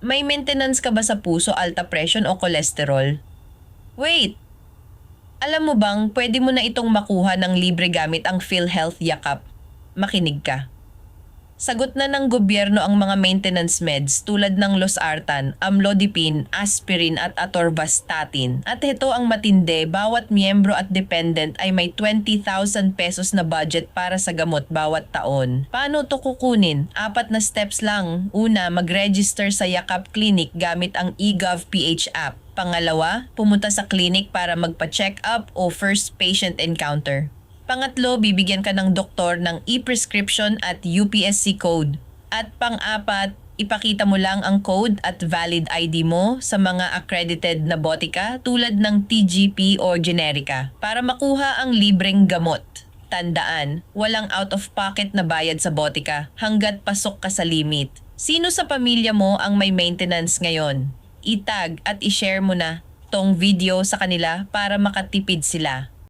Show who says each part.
Speaker 1: May maintenance ka ba sa puso, alta presyon o kolesterol? Wait! Alam mo bang pwede mo na itong makuha ng libre gamit ang PhilHealth Yakap? Makinig ka. Sagot na ng gobyerno ang mga maintenance meds tulad ng losartan, amlodipine, aspirin at atorvastatin. At ito ang matindi, bawat miyembro at dependent ay may 20,000 pesos na budget para sa gamot bawat taon. Paano to kukunin? 4 na steps lang. Una, mag-register sa Yakap Clinic gamit ang eGovPH app. Pangalawa, pumunta sa clinic para magpa-check up o first patient encounter. Pangatlo, bibigyan ka ng doktor ng e-prescription at UPSC code. At pang-apat, ipakita mo lang ang code at valid ID mo sa mga accredited na botika tulad ng TGP o Generica para makuha ang libreng gamot. Tandaan, walang out-of-pocket na bayad sa botika hanggat pasok ka sa limit. Sino sa pamilya mo ang may maintenance ngayon? Itag at ishare mo na tong video sa kanila para makatipid sila.